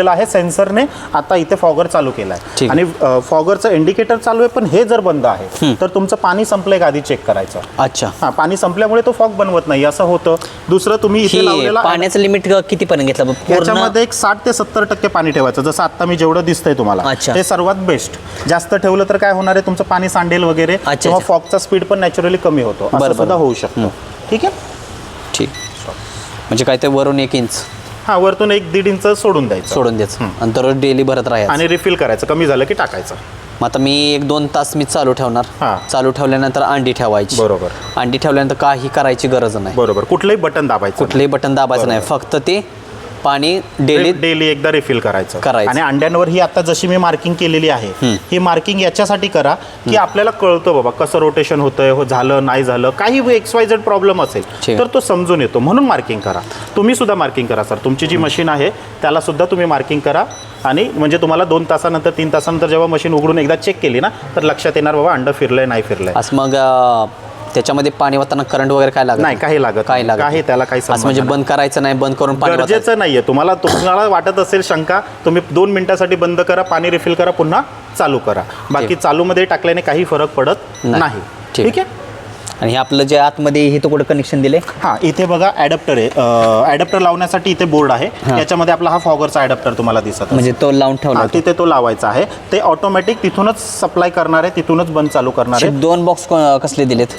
आहे सेन्सरने आता इथे फॉगर चालू केलाय आणि फॉगरचं इंडिकेटर चालू आहे, पण हे जर बंद आहे तर तुमचं पाणी संपलंय का आधी चेक करायचं. अच्छा, हा, पाणी संपल्यामुळे तो फॉग बनवत नाही असं होतं. दुसरं तुम्ही इथे लावलेला पाण्याचं लिमिट किती पर्यंत घेतलं याच्यामध्ये एक 60 ते 70% पाणी ठेवायचं. जसं आता मी जेवढं दिसतंय तुम्हाला ते सर्वात बेस्ट. जास्त ठेवलं तर काय होणार आहे, तुमचं पाणी सांडेल वगैरे किंवा फॉगचा स्पीड पण नॅचरली कमी होतो, असं सुद्धा होऊ शकतं. ठीक आहे, ठीक. म्हणजे काय ते वरून 1 इंच, हा, वरतून 1-1.5 इंच सोडून द्यायचं आणि तर डेली भरत राहायचं आणि रिफिल करायचं. कमी झालं की टाकायचं. मग आता मी 1-2 तास मी चालू ठेवणार. चालू ठेवल्यानंतर अंडी ठेवायची. बरोबर. अंडी ठेवल्यानंतर काही करायची गरज नाही. बरोबर. कुठलंही बटन दाबायचं नाही, फक्त ते पाणी डेली एकदा रिफिल करायचं. आणि अंड्यांवर ही आता जशी मी मार्किंग केलेली आहे, ही मार्किंग याच्यासाठी करा की आपल्याला कळतं बाबा कसं रोटेशन होतंय, झालं नाही झालं, काही XYZ प्रॉब्लेम असेल तर तो समजून येतो, म्हणून मार्किंग करा. तुम्ही सुद्धा मार्किंग करा सर. तुमची जी मशीन आहे त्याला सुद्धा तुम्ही मार्किंग करा, आणि म्हणजे तुम्हाला 2 तासानंतर 3 तासानंतर जेव्हा मशीन उघडून एकदा चेक केली ना तर लक्षात येणार बाबा अंड फिरलंय नाही फिरलंय. असं मग त्याच्यामध्ये पाणी वाहताना करंट वगैरे काय लागत नाही, काही लागत काही त्याला काही असं म्हणजे बंद करायचं नाही, बंद करून पाणी गरजेचं नाहीये. तुम्हाला वाटत असेल शंका, तुम्ही 2 मिनिटासाठी बंद करा, पाणी रिफिल करा, पुन्हा चालू करा. बाकी चालूमध्ये टाकल्याने काही फरक पडत नाही. ठीक आहे. आणि हे आपलं जे आतमध्ये हे तो कुठं कनेक्शन दिले, हा, इथे बघा ॲडॅप्टर आहे. ॲडॅप्टर लावण्यासाठी इथे बोर्ड आहे, याच्यामध्ये आपला हा फॉगरचा ॲडॅप्टर तुम्हाला दिसत म्हणजे तो लावून ठेवला, तिथे तो लावायचा आहे. ते ऑटोमॅटिक तिथूनच सप्लाय करणार आहे, तिथूनच बंद चालू करणार आहे. 2 बॉक्स कसले दिलेत?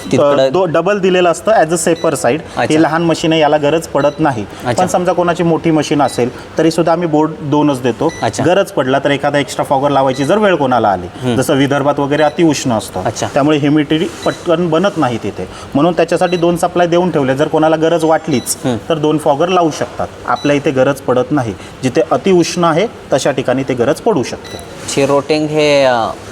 डबल दिलेलं असतं ॲज अ सेपर साईड. ही लहान मशीन आहे, याला गरज पडत नाही. पण समजा कोणाची मोठी मशीन असेल तरी सुद्धा आम्ही बोर्ड 2च देतो. गरज पडला तर एखादा एक्स्ट्रा फॉगर लावायची जर वेळ कोणाला आली, जसं विदर्भात वगैरे अतिउष्ण असतं, त्यामुळे ह्युमिडिटी पटकन बनत नाही तिथे, म्हणून त्याच्यासाठी 2 सप्लाय देऊन ठेवले. जर कोणाला गरज वाटलीच तर 2 फॉगर लावू शकतात. आपल्या इथे गरज पडत नाही. जिथे अतिउष्ण आहे तशा ठिकाणी ते गरज पडू शकते. रोटिंग हे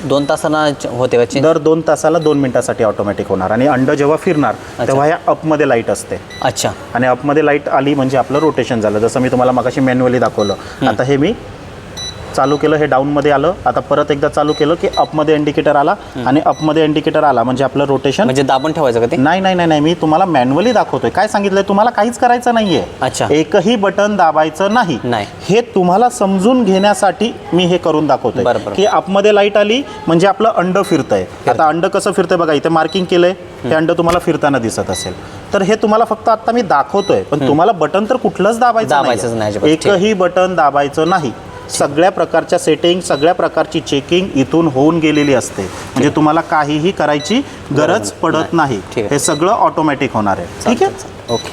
2 तासांना होते, दर 2 तासाला 2 मिनिटासाठी ऑटोमॅटिक होणार. आणि अंड जेव्हा फिरणार तेव्हा ह्या अपमध्ये लाईट असते. अच्छा. आणि अपमध्ये लाईट आली म्हणजे आपलं रोटेशन झालं. जसं मी तुम्हाला मगाशी मॅन्युअली दाखवलं. आता हे मी चालू केलं, हे डाऊनमध्ये आलं. आता परत एकदा चालू केलं की अपमध्ये इंडिकेटर आला, आणि अपमध्ये इंडिकेटर आला म्हणजे आपलं रोटेशन. म्हणजे दाबून ठेवायचं का ते? नाही, मी तुम्हाला मॅन्युअली दाखवतोय. काय सांगितलंय तुम्हाला? काहीच करायचं नाहीये. अच्छा. एकही बटन दाबायचं नाही. हे तुम्हाला समजून घेण्यासाठी मी हे करून दाखवतोय की अपमध्ये लाईट आली म्हणजे आपलं अंड फिरतंय. आता अंड कसं फिरतंय बघा, इथे मार्किंग केलंय, हे अंड तुम्हाला फिरताना दिसत असेल. तर हे तुम्हाला फक्त आता मी दाखवतोय, पण तुम्हाला बटन तर कुठलंच दाबायचं नाही. एकही बटन दाबायचं नाही. सगळ्या प्रकारच्या सेटिंग, सगळ्या प्रकारची चेकिंग इथून होऊन गेलेली असते. म्हणजे तुम्हाला काहीही करायची गरज पडत नाही. हे सगळं ऑटोमॅटिक होणार आहे. ठीक आहे. ओके.